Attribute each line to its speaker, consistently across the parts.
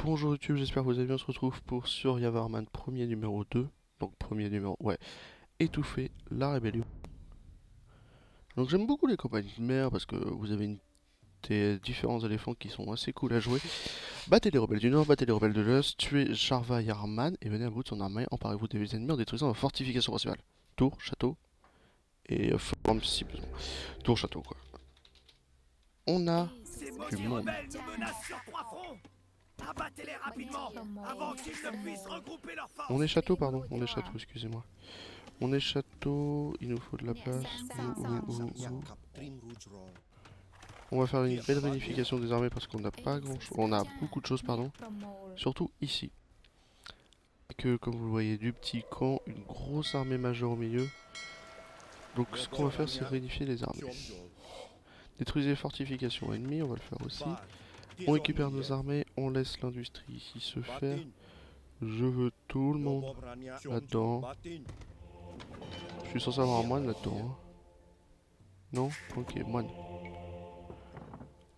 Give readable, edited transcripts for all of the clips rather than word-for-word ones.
Speaker 1: Bonjour YouTube, j'espère que vous allez bien. On se retrouve pour sur Yavarman, premier numéro 2. Donc premier numéro, ouais, étouffer la rébellion. Donc j'aime beaucoup les compagnies de mer parce que vous avez des différents éléphants qui sont assez cool à jouer. Battez les rebelles du Nord, battez les rebelles de l'Est, tuez Jarva Yarman et venez à bout de son armée, emparez-vous des ennemis en détruisant la fortification principale. Tour, château et forme si besoin. Tour, château quoi. On a
Speaker 2: Ces
Speaker 1: du
Speaker 2: maudits
Speaker 1: monde.
Speaker 2: rebelles nous menacent sur 3 fronts. Abattez-les rapidement, avant qu'ils ne puissent regrouper leurs
Speaker 1: On
Speaker 2: forces.
Speaker 1: est château, pardon, on est château, excusez-moi. On est château, il nous faut de la place. On va faire une belle réunification des armées parce qu'on n'a pas grand chose. On a beaucoup de choses, pardon. Surtout ici. Et que, comme vous le voyez, du petit camp, une grosse armée majeure au milieu. Donc ce qu'on va faire, c'est réunifier les armées. Détruisez les fortifications ennemies, on va le faire aussi. On récupère nos armées, on laisse l'industrie ici se faire. Je veux tout le monde là-dedans. Je suis censé avoir un moine là-dedans. Hein. Non? Ok, moine.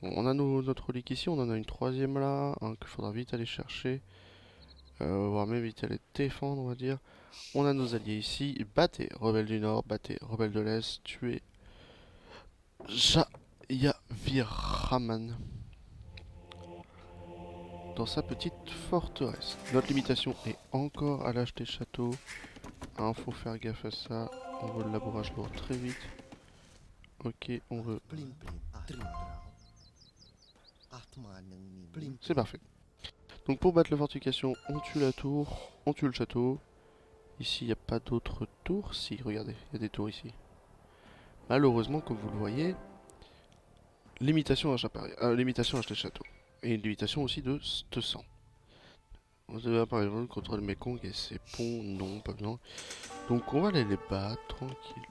Speaker 1: Bon, on a notre relique ici, on en a une troisième là, hein, qu'il faudra vite aller chercher. Voire même vite aller défendre, on va dire. On a nos alliés ici. Battez, rebelles du Nord, battez, rebelles de l'Est, tuez Jayaviraman dans sa petite forteresse. Notre limitation est encore à l'âge des châteaux. Hein, faut faire gaffe à ça. On veut le labourage lourd très vite. Ok, on veut. C'est parfait. Donc pour battre la fortification, on tue la tour, on tue le château. Ici, il n'y a pas d'autres tours. Si, regardez, il y a des tours ici. Malheureusement, comme vous le voyez, limitation à acheter château. Et une limitation aussi de 200. On devait par exemple contre le Mekong et ses ponts, non, pas besoin. Donc on va aller les battre, tranquille.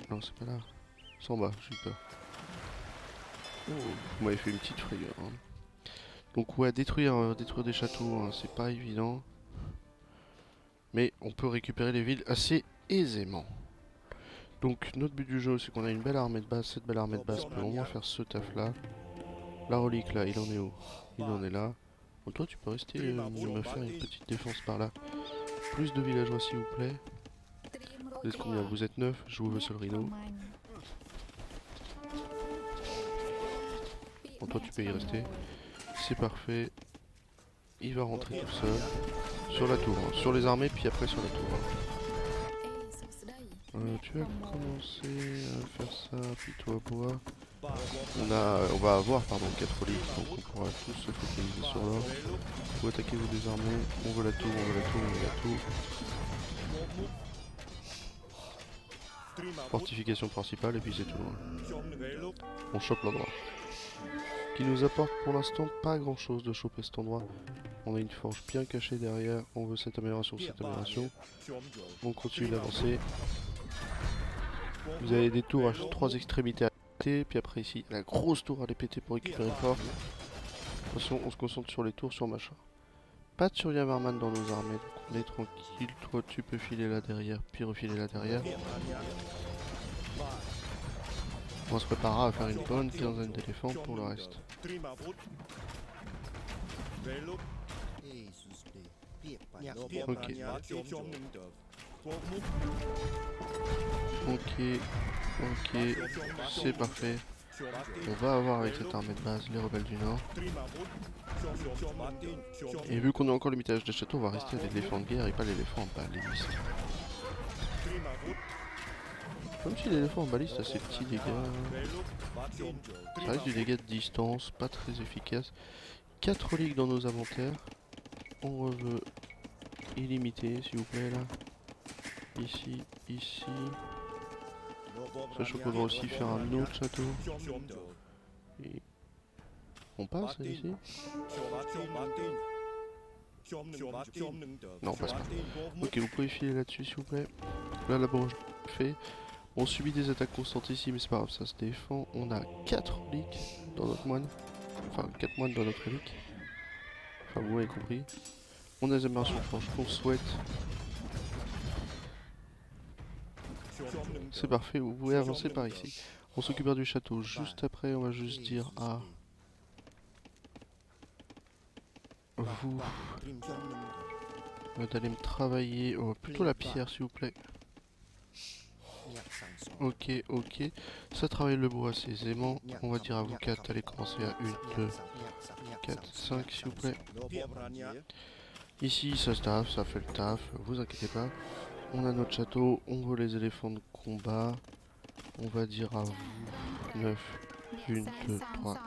Speaker 1: Non, c'est pas là. C'est en bas, j'ai eu peur. Oh, vous m'avez fait une petite frayeur. Hein. Donc ouais, détruire des châteaux, hein, c'est pas évident. Mais on peut récupérer les villes assez aisément. Donc notre but du jeu, c'est qu'on a une belle armée de base. Cette belle armée de base peut au moins faire ce taf là. La relique là, il en est où? Il en est là. Bon, toi tu peux rester me faire une petite défense par là. Plus de villageois s'il vous plaît. Vous êtes combien? Vous êtes 9, je vous veux seul rhino. Bon toi tu peux y rester. C'est parfait. Il va rentrer tout seul. Sur la tour, hein. Sur les armées puis après sur la tour. Hein. Tu vas commencer à faire ça, puis toi bois. On va avoir 4 reliques, donc on pourra tous se focaliser sur l'or. Vous attaquez vous des armées, on veut la tour, on veut la tour, on veut la tour. Fortification principale et puis c'est tout. Hein. On chope l'endroit. Qui nous apporte pour l'instant pas grand chose de choper cet endroit. On a une forge bien cachée derrière, on veut cette amélioration, cette amélioration. On continue d'avancer. Vous avez des tours à 3 extrémités à péter, puis après ici la grosse tour à les péter pour récupérer le fort. De toute façon on se concentre sur les tours, sur machin. Pas de Suryavarman dans nos armées, donc on est tranquille. Toi tu peux filer là derrière, puis refiler là derrière. On se préparera à faire une bonne quinzaine d'éléphants pour le reste. Ok. Ok, c'est parfait. On va avoir avec cette armée de base les rebelles du Nord. Et vu qu'on est encore limité à des châteaux, on va rester à l'éléphant de guerre et pas l'éléphant en baliste. Même si l'éléphant en baliste a ses petits dégâts. Ça reste du dégât de distance, pas très efficace. 4 reliques dans nos inventaires. On veut illimité s'il vous plaît là. Ici, ici. Sachant qu'on doit aussi faire un autre château. Et on passe ici? Non, on passe pas. Ok, vous pouvez filer là-dessus s'il vous plaît. Là, la branche fait. On subit des attaques constantes ici, mais c'est pas grave, ça se défend. On a 4 reliques dans notre moine. Enfin, 4 moines dans notre relique. Enfin, vous avez compris. On a des améliorations de forge qu'on souhaite. C'est parfait, vous pouvez avancer par ici. On s'occupera du château juste après, on va juste dire à vous d'aller me travailler plutôt la pierre s'il vous plaît. Ok, ok. Ça travaille le bois assez aisément. On va dire à vous 4, allez commencer à 1, 2, 4, 5 s'il vous plaît. Ici ça se taffe, ça fait le taf, vous inquiétez pas. On a notre château, on veut les éléphants de combat. On va dire à vous 9, 1, 2, 3,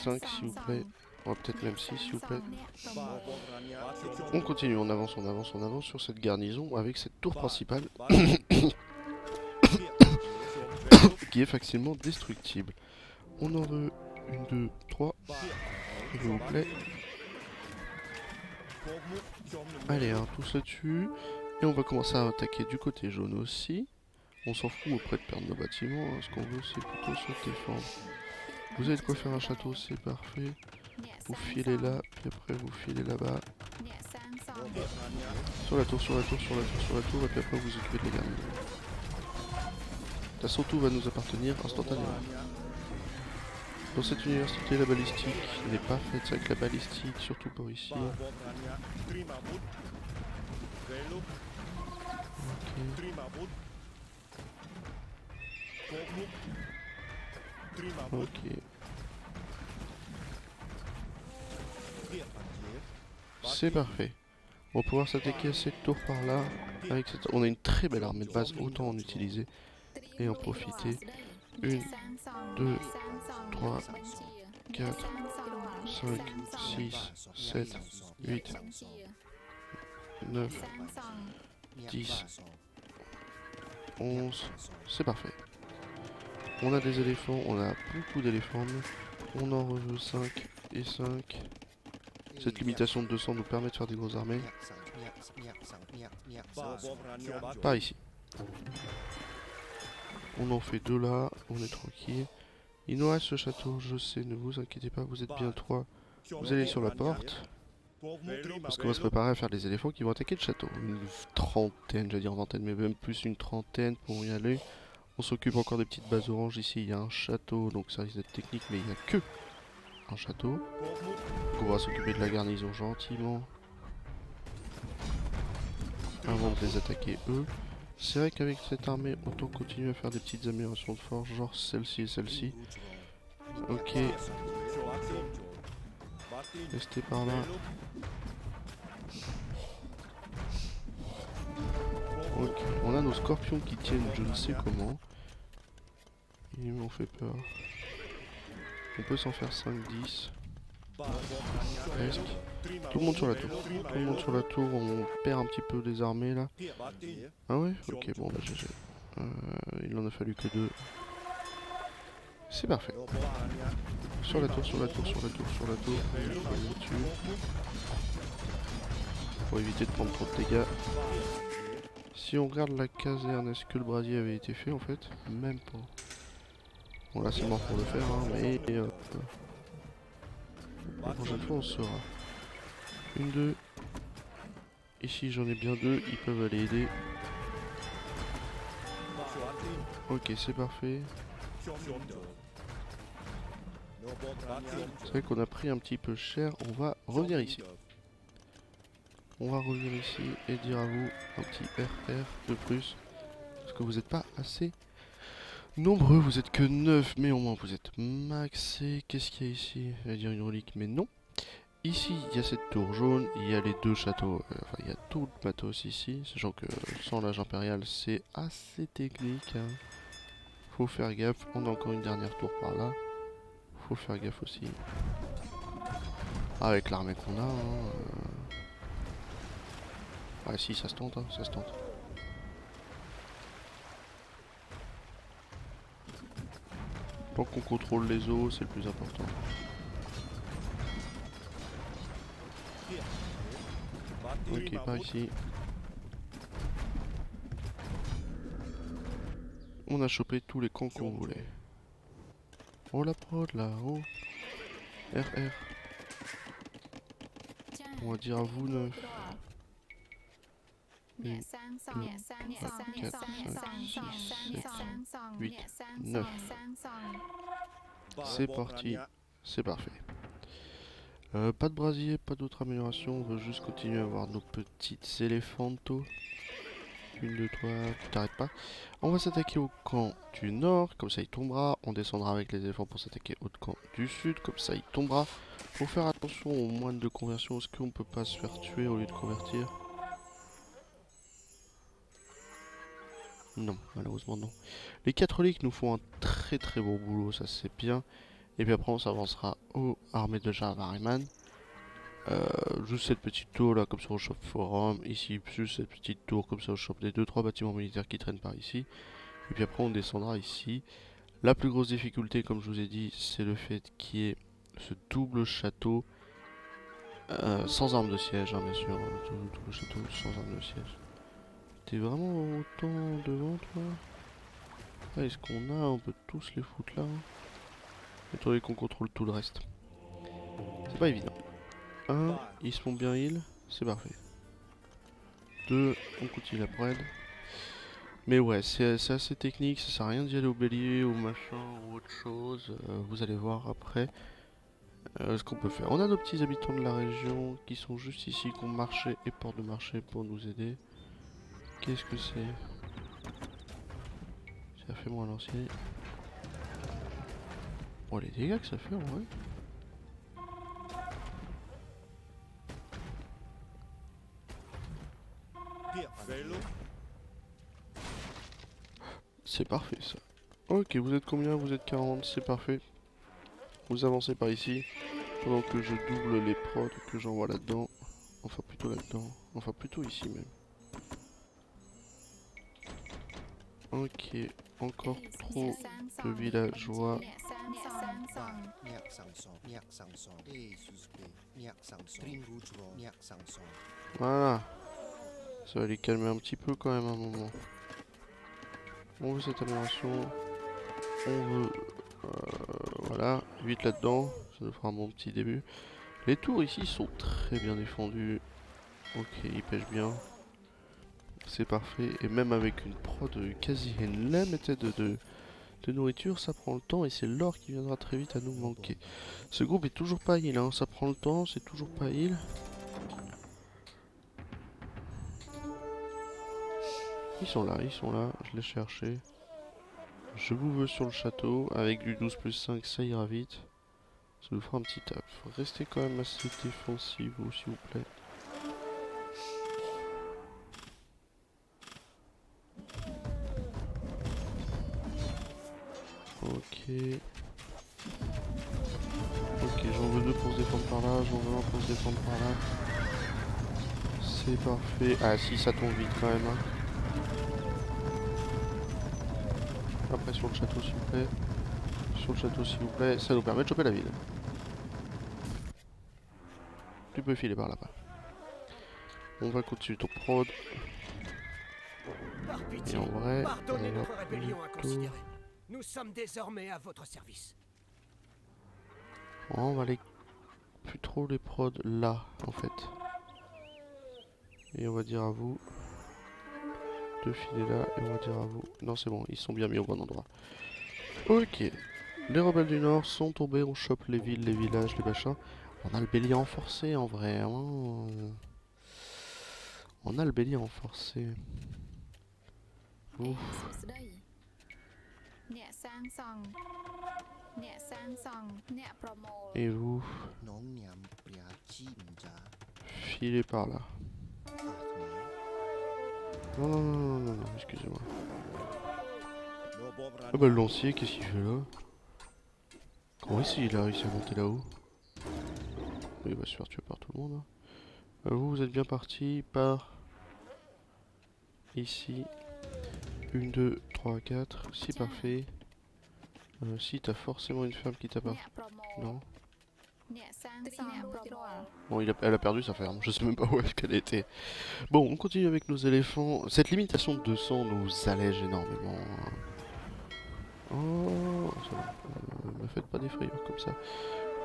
Speaker 1: 5 s'il vous plaît. On va peut-être même 6 s'il vous plaît. On continue, on avance, on avance, on avance sur cette garnison avec cette tour principale qui est facilement destructible. On en veut 1, 2, 3 s'il vous plaît. Allez, hein, tous là-dessus. Et on va commencer à attaquer du côté jaune aussi. On s'en fout auprès de perdre nos bâtiments. Hein. Ce qu'on veut, c'est plutôt se défendre. Vous avez de quoi faire un château, c'est parfait. Vous filez là, puis après vous filez là-bas. Sur la tour, sur la tour, sur la tour, sur la tour, et puis après vous occupez de les garnir. La surtout va nous appartenir instantanément. Dans cette université, la balistique n'est pas faite avec la balistique, surtout pas ici. Ok. Ok. C'est parfait. On va pouvoir s'attaquer à cette tour par là. Avec cette... On a une très belle armée de base, autant en utiliser et en profiter. 1, 2, 3, 4, 5, 6, 7, 8, 9, 10, 11. C'est parfait. On a des éléphants, on a beaucoup d'éléphants. On en reveut 5 et 5. Cette limitation de 200 nous permet de faire des grosses armées. Par ici. On en fait 2 là, on est tranquille. Il nous reste ce château, je sais, ne vous inquiétez pas, vous êtes bien 3. Vous allez sur la porte. Parce qu'on va se préparer à faire des éléphants qui vont attaquer le château. Une trentaine, j'allais dire vingtaine, mais même plus une trentaine pour y aller. On s'occupe encore des petites bases oranges. Ici, il y a un château, donc ça risque d'être technique, mais il n'y a que un château. Donc on va s'occuper de la garnison gentiment. Avant de les attaquer eux. C'est vrai qu'avec cette armée, autant continuer à faire des petites améliorations de force, genre celle-ci et celle-ci. Ok. Restez par là. Ok. On a nos scorpions qui tiennent je ne sais comment. Ils m'ont fait peur. On peut s'en faire 5-10. Presque. Tout le monde sur la tour. Tout le monde sur la tour. On perd un petit peu des armées là. Ah ouais. Ok, bon bah GG. Il en a fallu que 2. C'est parfait. Sur la tour, sur la tour, sur la tour, sur la tour. Dessus. Pour éviter de prendre trop de dégâts. Si on regarde la caserne, est-ce que le brasier avait été fait en fait? Même pas. Bon là c'est mort pour le faire, hein, mais la prochaine fois on saura. 1, 2. Ici j'en ai bien 2, ils peuvent aller aider. Ok, c'est parfait. C'est vrai qu'on a pris un petit peu cher, on va revenir ici. On va revenir ici et dire à vous un petit RR de plus. Parce que vous n'êtes pas assez nombreux, vous êtes que 9, mais au moins vous êtes maxé. Qu'est-ce qu'il y a ici? J'allais dire une relique, mais non. Ici, il y a cette tour jaune, il y a les 2 châteaux, enfin il y a tout le matos ici, sachant que sans l'âge impérial c'est assez technique. Hein. Faut faire gaffe, on a encore une dernière tour par là. Faut faire gaffe aussi. Avec l'armée qu'on a. Hein, Ah si, ça se tente, hein, ça se tente. Tant qu'on contrôle les eaux, c'est le plus important. Ok, par ici. On a chopé tous les camps qu'on voulait. Oh la prod là, oh. RR. On va dire à vous 9. 1, 2, 3, 4, 5, 6, 7, 8, 9. C'est parti. C'est parfait. Pas de brasier, pas d'autre amélioration, on veut juste continuer à avoir nos petites éléphantos. 1, 2, 3, tu t'arrêtes pas. On va s'attaquer au camp du nord, comme ça il tombera. On descendra avec les éléphants pour s'attaquer au camp du sud, comme ça il tombera. Faut faire attention aux moines de conversion, est-ce qu'on peut pas se faire tuer au lieu de convertir? Non, malheureusement non. Les catholiques nous font un très bon boulot, ça c'est bien. Et puis après on s'avancera aux armées de Javariman. Juste cette petite tour là, comme ça on chope forum. Ici, juste cette petite tour, comme ça on chope les 2-3 bâtiments militaires qui traînent par ici. Et puis après on descendra ici. La plus grosse difficulté, comme je vous ai dit, c'est le fait qu'il y ait ce double château. Sans arme de siège, hein, bien sûr. Double château sans arme de siège. T'es vraiment autant devant toi? Ah, est-ce qu'on a? On peut tous les foutre là. Étant donné qu'on contrôle tout le reste. C'est pas évident. 1, ils se font bien heal, c'est parfait. 2, on continue la bread. Mais ouais, c'est assez technique, ça sert à rien d'y aller au bélier ou machin ou autre chose. Vous allez voir après ce qu'on peut faire. On a nos petits habitants de la région qui sont juste ici, qui ont marché et porte de marché pour nous aider. Qu'est-ce que c'est? Ça fait moins l'ancien. Bon, les dégâts que ça fait en vrai. C'est parfait ça. Ok, vous êtes combien? Vous êtes 40, c'est parfait. Vous avancez par ici. Pendant que je double les prods que j'envoie là-dedans. Enfin plutôt là-dedans. Enfin plutôt ici même. Ok, encore trop de villageois. Voilà. Ça va les calmer un petit peu quand même à un moment. On veut cette amélioration. On veut... voilà, 8 là-dedans. Ça nous fera un bon petit début. Les tours ici sont très bien défendus. Ok, ils pêchent bien. C'est parfait. Et même avec une prod quasi illimitée de nourriture, ça prend le temps et c'est l'or qui viendra très vite à nous manquer. Ce groupe est toujours pas heal, hein. Ça prend le temps, c'est toujours pas heal. Ils sont là, je les cherchais. Je vous veux sur le château, avec du 12+5 ça ira vite. Ça nous fera un petit taf. Restez quand même assez défensif vous s'il vous plaît. Ok. Ok, j'en veux 2 pour se défendre par là, j'en veux 1 pour se défendre par là. C'est parfait. Ah si, ça tombe vite quand même. Hein. Après sur le château s'il vous plaît. Sur le château s'il vous plaît. Ça nous permet de choper la ville. Tu peux filer par là-bas. On va continuer ton prod.
Speaker 2: Par pitié,
Speaker 1: Et en vrai,
Speaker 2: pardonnez
Speaker 1: on va
Speaker 2: notre rébellion
Speaker 1: plutôt...
Speaker 2: inconsidérée. Nous sommes désormais à votre service.
Speaker 1: On va aller plus trop les prods là en fait. Et on va dire à vous de filer là et on va dire à vous. Non c'est bon, ils sont bien mis au bon endroit. Ok. Les rebelles du nord sont tombés, on chope les villes, les villages, les machins. On a le bélier renforcé en vrai. Hein. On a le bélier renforcé. Ouf. Et vous filez par là. Non, excusez-moi. Ah bah le lancier, qu'est-ce qu'il fait là? Comment est-ce qu'il a réussi à monter là-haut? Oui, il va se faire tuer par tout le monde. Hein. Vous êtes bien parti par ici. 1, 2, 3, 4. Si, parfait. Si, t'as forcément une ferme qui t'a pas. Non. Bon, elle a perdu sa ferme. Je sais même pas où est-ce qu'elle était. Bon, on continue avec nos éléphants. Cette limitation de 200 nous allège énormément. Oh, ça va. Me faites pas des frayeurs comme ça.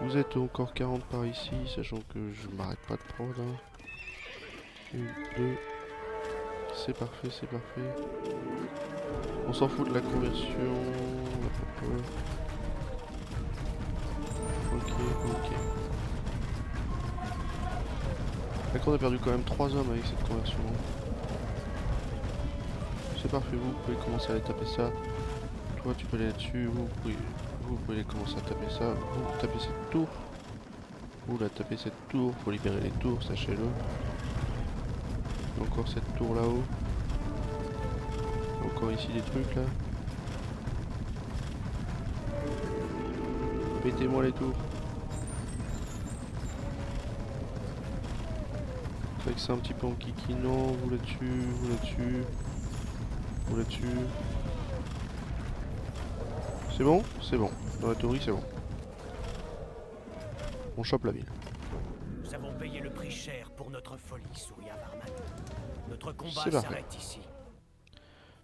Speaker 1: Vous êtes encore 40 par ici, sachant que je m'arrête pas de prendre. 1, 2. C'est parfait, c'est parfait. On s'en fout de la conversion. Ok. D'accord, on a perdu quand même 3 hommes avec cette conversion. C'est parfait, vous pouvez commencer à aller taper ça. Toi tu peux aller là-dessus, vous pouvez aller commencer à taper ça. Vous tapez cette tour. Vous la tapez cette tour, faut libérer les tours, sachez-le. Encore cette tour là-haut. Encore ici des trucs là. Pétez-moi les tours. C'est vrai que c'est un petit peu en kikinant, vous là-dessus, vous là-dessus. Vous là-dessus. C'est bon? C'est bon. Dans la théorie c'est bon. On chope la ville.
Speaker 2: Nous avons payé le prix cher pour notre folie, Surya Varman. Notre combat
Speaker 1: C'est parfait.
Speaker 2: s'arrête ici.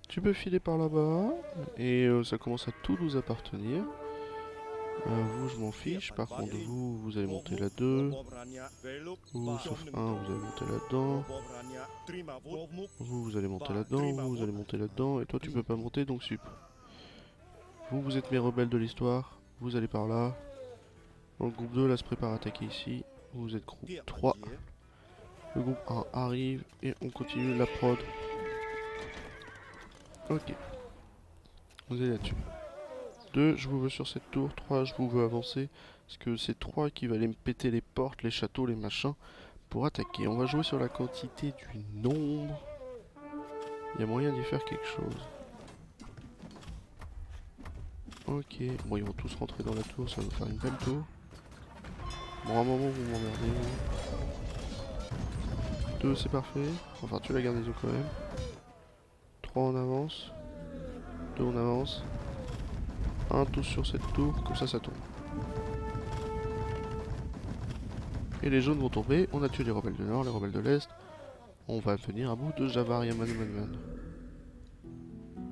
Speaker 1: Tu peux filer par là-bas. Et ça commence à tout nous appartenir. Vous je m'en fiche. Par contre vous allez monter là 2. Vous sauf un vous allez monter là-dedans. Vous allez monter là-dedans. Vous allez monter là-dedans. Et toi tu peux pas monter donc sup. Vous êtes mes rebelles de l'histoire. Vous allez par là. Dans le groupe 2 là se prépare à attaquer ici. Vous êtes groupe 3. Le groupe 1 arrive et on continue la prod. Ok. Vous allez là-dessus. 2, je vous veux sur cette tour. 3, je vous veux avancer. Parce que c'est 3 qui va aller me péter les portes, les châteaux, les machins. Pour attaquer. On va jouer sur la quantité du nombre. Il y a moyen d'y faire quelque chose. Ok. Bon, ils vont tous rentrer dans la tour. Ça va nous faire une belle tour. Bon, à un moment, vous m'emmerdez. 2, c'est parfait. Enfin, tu la garnison quand même. 3, on avance. 2, on avance. 1, tous sur cette tour. Comme ça tombe. Et les jaunes vont tomber. On a tué les rebelles du nord, les rebelles de l'est. On va venir à bout de Javar Yaman.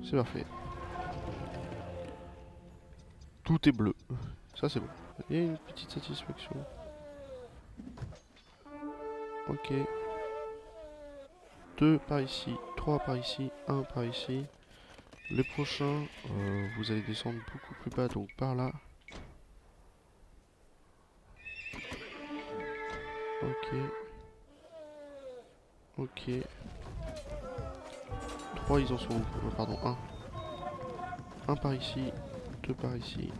Speaker 1: C'est parfait. Tout est bleu. Ça, c'est bon. Il y a une petite satisfaction. Ok. 2 par ici, 3 par ici, 1 par ici. Les prochains, vous allez descendre beaucoup plus bas, donc par là. Ok. Ok. 3 ils en sont où? Pardon, 1. 1 par ici, 2 par ici.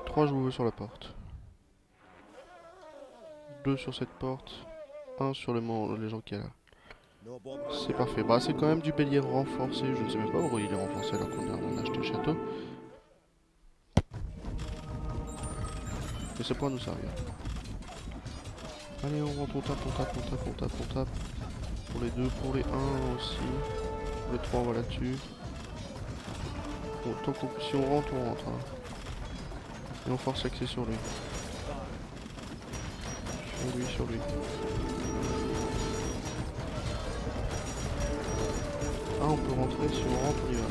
Speaker 1: 3 je vous veux sur la porte. 2 sur cette porte. 1 sur les gens qui est là. C'est parfait. Bah c'est quand même du bélier renforcé. Je ne sais même pas pourquoi il est renforcé alors qu'on a acheté le château. Mais ça pourra nous servir. Allez, on rentre, on tape. Pour les 2, pour les 1 aussi. Pour les 3, on va là-dessus. Bon, si on rentre, on rentre. Hein. Et on force l'accès sur lui. Sur lui. Ah, on peut rentrer, si on rentre, on y va.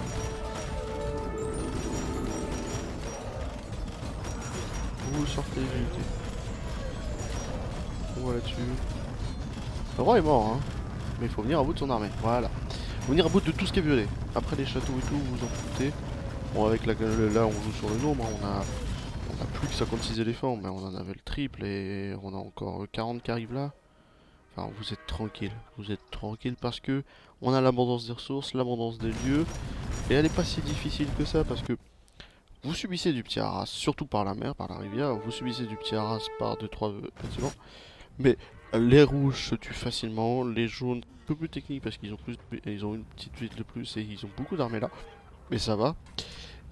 Speaker 1: Vous sortez les unités. On va là-dessus. Le roi est mort, hein. Mais il faut venir à bout de son armée. Voilà. Faut venir à bout de tout ce qui est violet. Après les châteaux et tout, vous vous en foutez. Bon, avec là, on joue sur le nombre. Hein. On a plus que 56 éléphants, mais on en avait le triple et on a encore 40 qui arrivent là. Enfin, vous êtes tranquille. Vous êtes tranquille parce que on a l'abondance des ressources, l'abondance des lieux. Et elle n'est pas si difficile que ça parce que vous subissez du petit haras, surtout par la mer, par la rivière. Vous subissez du petit haras par 2-3 bâtiments. Mais les rouges se tuent facilement. Les jaunes, un peu plus techniques parce qu'ils ont une petite ville de plus et ils ont beaucoup d'armées là. Mais ça va.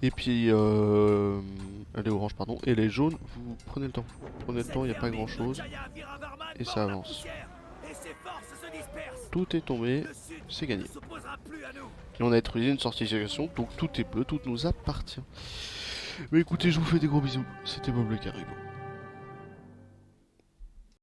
Speaker 1: Et puis, les oranges, pardon. Et les jaunes, vous prenez le temps. Prenez le temps, il n'y a pas grand chose. Et ça avance. Tout est tombé, c'est gagné. Et on a utilisé une sortification, donc tout est bleu, tout nous appartient. Mais écoutez, je vous fais des gros bisous. C'était Bob le Caribou.